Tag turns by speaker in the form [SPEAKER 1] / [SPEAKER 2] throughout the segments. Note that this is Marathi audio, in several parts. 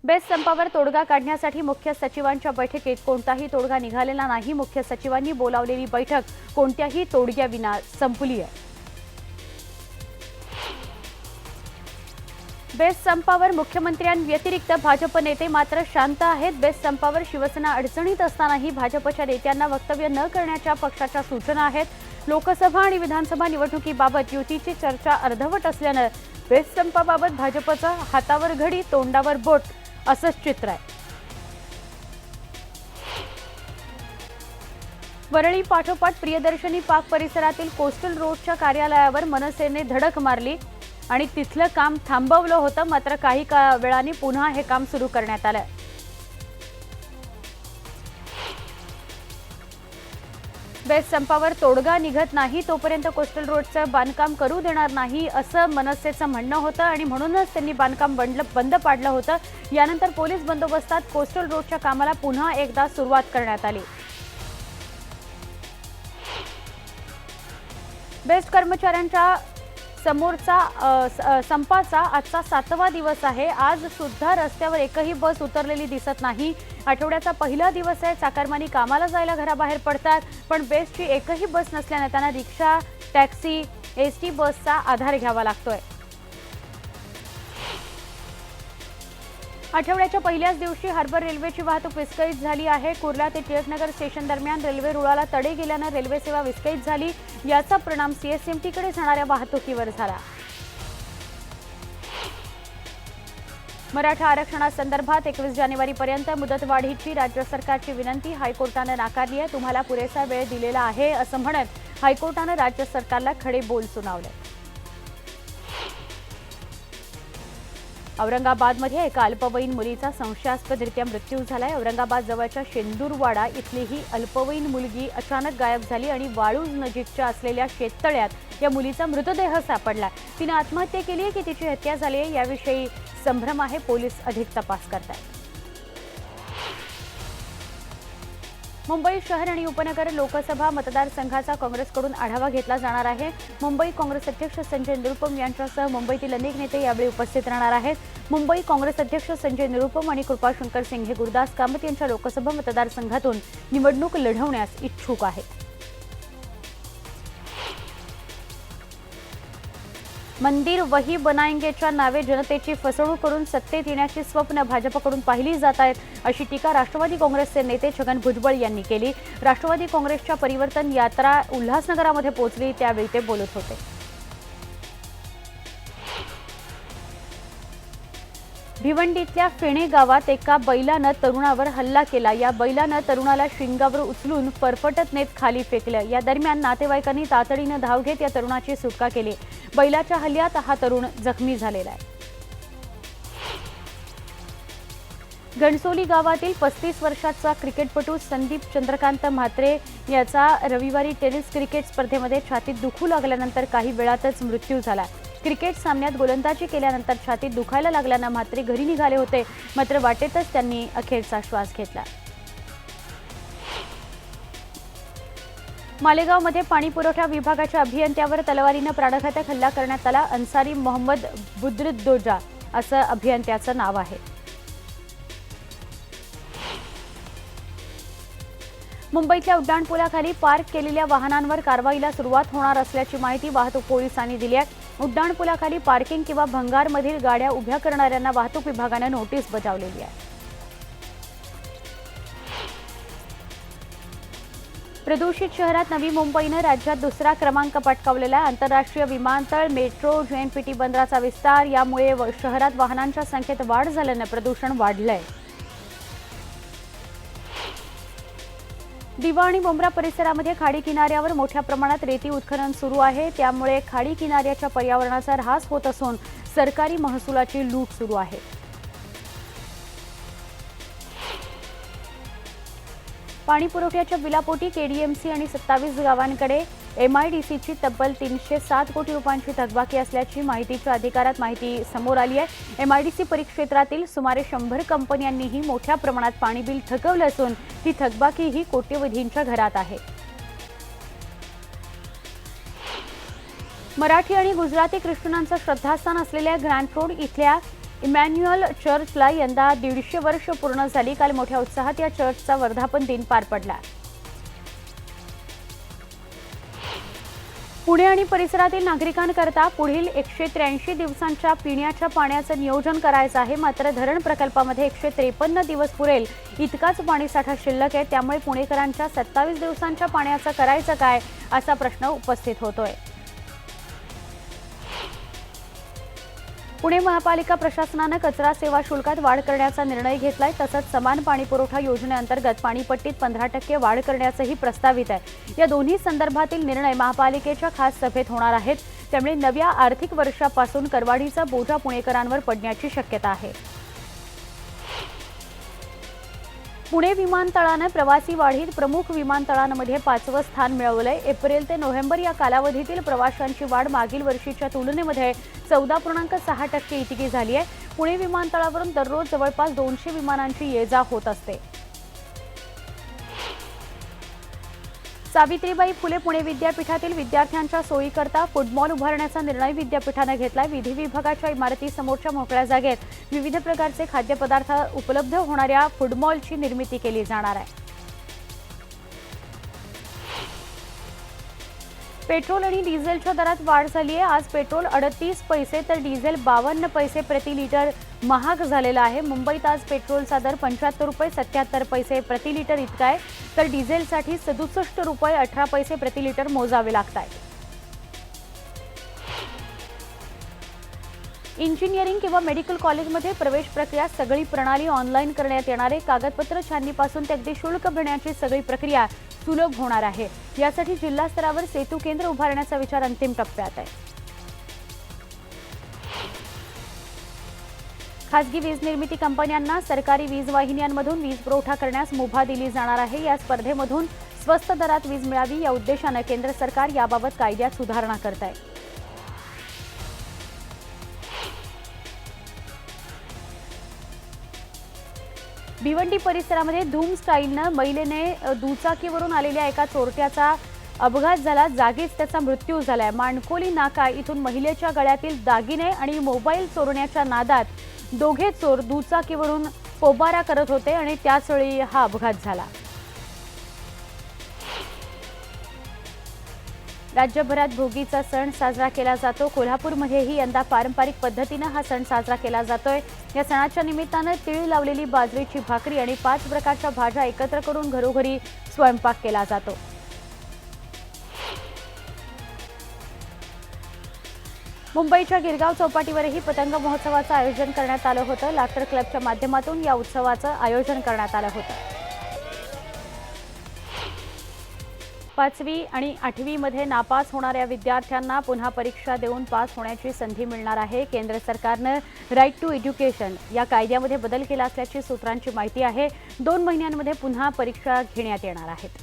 [SPEAKER 1] बेस्ट संपावर तोडगा काढण्यासाठी मुख्य सचिवांच्या बैठकीत कोणताही तोडगा निघालेला नाही। मुख्य सचिवांनी बोलावलेली बैठक कोणत्याही तोडग्याविना संपली आहे। बेस्ट संपावर मुख्यमंत्र्यांव्यतिरिक्त भाजप नेते मात्र शांत आहेत। बेस्ट संपावर शिवसेना अडचणीत असतानाही भाजपच्या नेत्यांना वक्तव्य न करण्याच्या पक्षाच्या सूचना आहेत। लोकसभा आणि विधानसभा निवडणुकीबाबत युतीची चर्चा अर्धवट असल्याने बेस्ट संपाबाबत भाजपचं हातावर घडी तोंडावर बोट असंच चित्र आहे। वरळी पाठोपाठ प्रियदर्शनी पार्क परिसरातील कोस्टल रोडच्या कार्यालयावर मनसेने धडक मारली आणि तिथलं काम थांबवलं होतं। मात्र काही वेळाने पुन्हा हे काम सुरू करण्यात आलं। बेस्ट संपावर तोडगा निघत नाही तोपर्यंत कोस्टल रोडचं बांधकाम करू देणार नाही असं मनसेचं म्हणणं होतं आणि म्हणूनच त्यांनी बांधकाम बंद पाडलं होतं। यानंतर पोलीस बंदोबस्तात कोस्टल रोडच्या कामाला पुन्हा एकदा सुरुवात करण्यात आली। बेस्ट कर्मचाऱ्यांच्या समोरचा संपाचा आजचा 7वा दिवस आहे। आज सुद्धा रस्त्यावर एकही बस उतरलेली दिसत नाही। आठवड्याचा पहिला दिवस आहे। चाकरमानी कामाला जायला घराबाहेर पडतात, पण बेस्टची एकही बस नसल्याने त्यांना रिक्षा, टॅक्सी, एसटी बसचा आधार घ्यावा लागतोय। आठवड्याच्या पहिल्याच दिवशी हार्बर रेल्वेची वाहतूक विस्कळीत झाली आहे। कुर्ला ते टिळकनगर स्टेशन दरम्यान रेल्वे रुळाला तडे गेल्याने रेल्वे सेवा विस्कळीत झाली। याचा परिणाम सीएसएमटीकडे जाणाऱ्या वाहतुकीवर झाला। मराठा आरक्षणासंदर्भात 21 जानेवारीपर्यंत मुदतवाढीची राज्य सरकारची विनंती हायकोर्टाने नाकारली आहे। तुम्हाला पुरेसा वेळ दिलेला आहे असं म्हणत हायकोर्टाने राज्य सरकारला खडे बोल सुनावले। औरंगाबादमध्ये एका अल्पवयीन मुलीचा संशयास्पदरित्या मृत्यू झालाय। औरंगाबाद जवळच्या शेंदूरवाडा इथली ही अल्पवयीन मुलगी अचानक गायब झाली आणि वाळूज नजीकच्या असलेल्या शेततळ्यात या मुलीचा मृतदेह सापडला। तिने आत्महत्या केली आहे की तिची हत्या झाली आहे याविषयी संभ्रम आहे। पोलीस अधिक तपास करतात। मुंबई शहर आणि उपनगर लोकसभा मतदारसंघाचा काँग्रेसकडून आढावा घेतला जाणार आहे। मुंबई काँग्रेस अध्यक्ष संजय निरुपम यांच्यासह मुंबईतील अनेक नेते यावेळी उपस्थित राहणार आहेत। मुंबई काँग्रेस अध्यक्ष संजय निरुपम आणि कृपाशंकर सिंग हे गुरुदास कामत यांच्या लोकसभा मतदारसंघातून निवडणूक लढवण्यास इच्छुक आहेत। मंदिर वही बनाएंगेच्या नावे जनतेची फसवणूक करून सत्तेत येण्याची स्वप्न भाजपकडून पाहिली जात आहेत, अशी टीका राष्ट्रवादी काँग्रेसचे नेते छगन भुजबळ यांनी केली। राष्ट्रवादी काँग्रेसच्या परिवर्तन यात्रा उल्हासनगरामध्ये पोहोचली त्यावेळी ते बोलत होते। भिवंडीतल्या फेणे गावात एका बैलानं तरुणावर हल्ला केला। या बैलानं तरुणाला शिंगावर उचलून फरफटत नेत खाली फेकलं। या दरम्यान नातेवाईकांनी तातडीनं धाव घेत या तरुणाची सुटका केली। बैलाच्या हल्ल्यात हा तरुण जखमी झालेला आहे। घणसोली गावातील 35 वर्षाचा क्रिकेटपटू संदीप चंद्रकांत म्हात्रे याचा रविवारी टेनिस क्रिकेट स्पर्धेमध्ये छातीत दुखू लागल्यानंतर काही वेळातच मृत्यू झाला। क्रिकेट सामन्यात गोलंदाजी केल्यानंतर छातीत दुखायला लागल्यानं म्हात्रे घरी निघाले होते, मात्र वाटेतच त्यांनी अखेरचा श्वास घेतला। मालेगावमध्ये पाणी पुरवठा विभागाच्या अभियंत्यावर तलवारीनं प्राणघातक हल्ला करण्यात आला। अन्सारी मोहम्मद बुद्रुद्दोजा असं अभियंत्याचं नाव आहे। मुंबईतल्या उड्डाणपुलाखाली पार्क केलेल्या वाहनांवर कारवाईला सुरुवात होणार असल्याची माहिती वाहतूक पोलिसांनी दिली आहे। उड्डाणपुलाखाली पार्किंग किंवा भंगारमधील गाड्या उभ्या करणाऱ्यांना वाहतूक विभागाने नोटीस बजावलेली आहे। प्रदूषित शहरात नवी मुंबईने राज्यात दुसरा क्रमांक पटकावलेला आहे। आंतरराष्ट्रीय विमानतळ, मेट्रो, जेएनपीटी बंदराचा विस्तार यामुळे शहरात वाहनांच्या संख्येत वाढ झाल्याने प्रदूषण वाढलंय। दिवा आणि मुंब्रा परिसरामध्ये खाडी किनाऱ्यावर मोठ्या प्रमाणात रेती उत्खनन सुरू आहे, त्यामुळे खाडी किनाऱ्याच्या पर्यावरणाचा ऱ्हास होत असून सरकारी महसुलाची लूट सुरू आहे। पाणी पुरवठ्याच्या बिलापोटी केडीएमसी आणि 27 गावांकडे एमआयडीसीची तब्बल 307 कोटी रुपयांची थकबाकी असल्याची माहितीच्या अधिकारात माहिती समोर आली आहे। एमआयडीसी परिक्षेत्रातील सुमारे 100 कंपन्यांनीही मोठ्या प्रमाणात पाणी बिल थकवलं असून ती थकबाकी ही कोट्यवधींच्या घरात आहे। मराठी आणि गुजराती ख्रिश्चनांचं श्रद्धास्थान असलेल्या ग्रँट रोड इथल्या इमॅन्युअल चर्चला यंदा 150 वर्ष पूर्ण झाली। काल मोठ्या उत्साहात या चर्चचा वर्धापन दिन पार पडला। पुणे आणि परिसरातील नागरिकांकरता पुढील 183 दिवसांच्या पिण्याच्या पाण्याचं नियोजन करायचं आहे। मात्र धरण प्रकल्पामध्ये 153 दिवस पुरेल इतकाच पाणीसाठा शिल्लक आहे। त्यामुळे पुणेकरांच्या 27 दिवसांच्या पाण्याचं करायचं काय असा प्रश्न उपस्थित होतोय। पुणे महापालिका प्रशासनाने कचरा सेवा शुल्कात वाढ करण्याचा निर्णय घेतलाय। तसंच समान पाणी पुरवठा योजनेअंतर्गत पाणीपट्टीत 15% वाढ करण्याचंही प्रस्तावित आहे। या दोन्ही संदर्भातील निर्णय महापालिकेच्या खास सभेत होणार आहेत। त्यामुळे नव्या आर्थिक वर्षापासून करवाढीचा बोजा पुणेकरांवर पडण्याची शक्यता आहे। पुणे विमानतळाने प्रवासी वाढीत प्रमुख विमानतळांमध्ये 5वं स्थान मिळवलंय। एप्रिल ते नोव्हेंबर या कालावधीतील प्रवाशांची वाढ मागील वर्षीच्या तुलनेमध्ये 14.6% इतकी झाली आहे। पुणे विमानतळावरून दररोज जवळपास 200 विमानांची ये-जा होत असते। सावित्रीबाई फुले पुणे विद्यापीठातील विद्यार्थ्यांच्या सोयीकरता फूड मॉल उभारण्याचा निर्णय विद्यापीठाने घेतलाय। विधी विभागाच्या इमारतीसमोरच्या मोकळ्या जागेत विविध प्रकारचे खाद्यपदार्थ उपलब्ध होणाऱ्या फूड मॉलची निर्मिती केली जाणार आहे। पेट्रोल आणि डिझेलच्या दरात वाढ झाली आहे। आज पेट्रोल 38 पैसे तर डिझेल 52 पैसे प्रति लिटर महाग झालेला आहे। मुंबईत आज पेट्रोलचा दर 75 रुपये 77 पैसे प्रति लिटर इतका आहे, तर डिझेलसाठी 67 रुपये 18 पैसे प्रति लिटर मोजावे लागत आहे। इंजिनिअरिंग किंवा मेडिकल कॉलेजमध्ये प्रवेश प्रक्रिया सगळी प्रणाली ऑनलाईन करण्यात येणार आहे। कागदपत्र छाननीपासून ते अगदी शुल्क भरण्याची सगळी प्रक्रिया सुलभ होणार आहे। यासाठी जिल्हा स्तरावर सेतू केंद्र उभारण्याचा विचार अंतिम टप्प्यात आहे। खासगी वीज निर्मिती कंपन्यांना सरकारी वीज वाहिन्यांमधून वीज पुरवठा करण्यास मुभा दिली जाणार आहे। या स्पर्धेमधून स्वस्त दरात वीज मिळावी या उद्देशाने केंद्र सरकार याबाबत कायद्यात सुधारणा करत आहे। भिवंडी परिसरामध्ये धूम स्टाईलने महिलेने दुचाकीवरून आलेल्या एका चोरट्याचा अपघात झाला। जागीच त्याचा मृत्यू झालाय। माणकोली नाका इथून महिलेच्या गळ्यातील दागिने आणि मोबाईल चोरण्याच्या नादात दोघे चोर दुचाकीवरून पोबारा करत होते आणि त्याच वेळी हा अपघात झाला। राज्यभरात भोगीचा सण साजरा केला जातो। कोल्हापूरमध्येही यंदा पारंपरिक पद्धतीने हा सण साजरा केला जातोय। या सणाच्या निमित्ताने तीळ लावलेली बाजरीची भाकरी आणि 5 प्रकारच्या भाज्या एकत्र करून घरोघरी स्वयंपाक केला जातो। मुंबईच्या गिरगाव चौपाटीवरही पतंग महोत्सवाचं आयोजन करण्यात आलं होतं। लाफ्टर क्लबच्या माध्यमातून या उत्सवाचं आयोजन करण्यात आलं होतं। 5वी आणि 8वी मध्ये नापास होणाऱ्या विद्यार्थ्यांना पुन्हा परीक्षा देऊन पास होण्याची संधी मिळणार आहे। केंद्र सरकारने राईट टू एज्युकेशन या कायद्यामध्ये बदल केला असल्याची सूत्रांची माहिती आहे। 2 महिन्यांमध्ये पुन्हा परीक्षा घेण्यात येणार आहेत।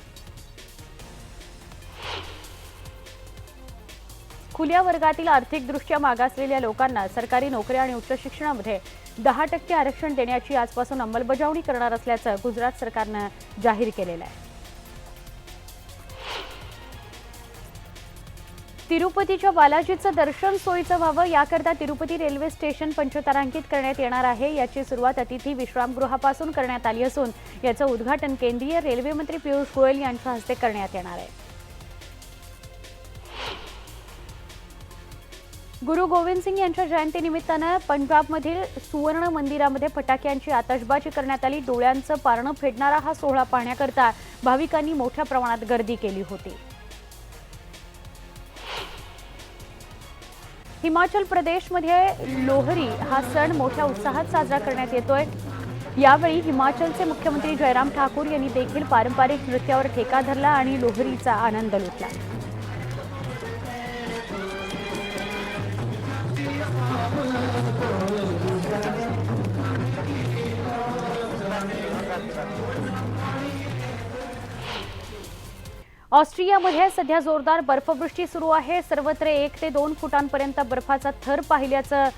[SPEAKER 1] खुल्या वर्गातील आर्थिकदृष्ट्या मागासलेल्या लोकांना सरकारी नोकऱ्या आणि उच्च शिक्षणामध्ये 10% आरक्षण देण्याची आजपासून अंमलबजावणी करणार असल्याचं गुजरात सरकारने जाहीर केलेलं आहे। तिरुपतीच्या बालाजीचं दर्शन सोयीचं व्हावं याकरता तिरुपती रेल्वे स्टेशन पंचतारांकित करण्यात येणार आहे। याची सुरुवात अतिथी विश्रामगृहापासून करण्यात आली असून याचं उद्घाटन केंद्रीय रेल्वे मंत्री पियुष गोयल यांच्या हस्ते करण्यात येणार आहे। गुरु गोविंद सिंग यांच्या जयंतीनिमित्ताने पंजाबमधील सुवर्ण मंदिरामध्ये फटाक्यांची आतषबाजी करण्यात आली। डोळ्यांचं पारणं फेडणारा हा सोहळा पाहण्याकरता भाविकांनी मोठ्या प्रमाणात गर्दी केली होती। हिमाचल प्रदेशमध्ये लोहरी हा सण मोठ्या उत्साहात साजरा करण्यात येतोय। यावेळी हिमाचलचे मुख्यमंत्री जयराम ठाकूर यांनी देखील पारंपरिक नृत्यावर ठेका धरला आणि लोहरीचा आनंद लुटला। ऑस्ट्रियामध्ये सध्या जोरदार बर्फवृष्टी सुरू आहे। सर्वत्र 1 ते 2 फुटांपर्यंत बर्फाचा थर पाहिल्याचं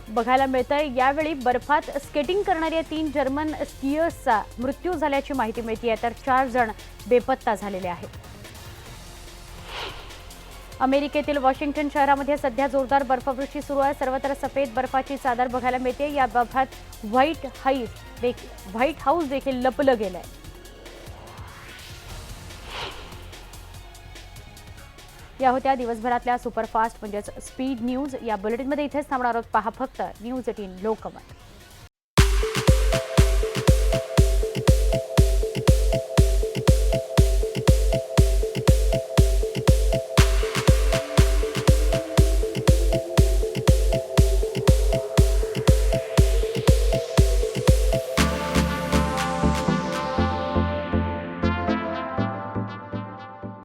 [SPEAKER 1] बघायला मिळतंय। यावेळी बर्फात स्केटिंग करणाऱ्या 3 जर्मन स्कीयर्सचा मृत्यू झाल्याची माहिती मिळते आहे, तर 4 जण बेपत्ता झालेले आहेत। अमेरिकेतील वॉशिंग्टन शहरामध्ये सध्या जोरदार बर्फवृष्टी सुरू आहे. सर्वत्र सफेद बर्फाची चादर बघायला मिळते. या बर्फात व्हाईट हाऊस देखील लपलं गेलंय. या होत्या दिवसभरातल्या सुपरफास्ट म्हणजेच स्पीड न्यूज. या बुलेटिनमध्ये इथेच थांबणार आहोत. पहा फक्त न्यूज 18 लोकमत.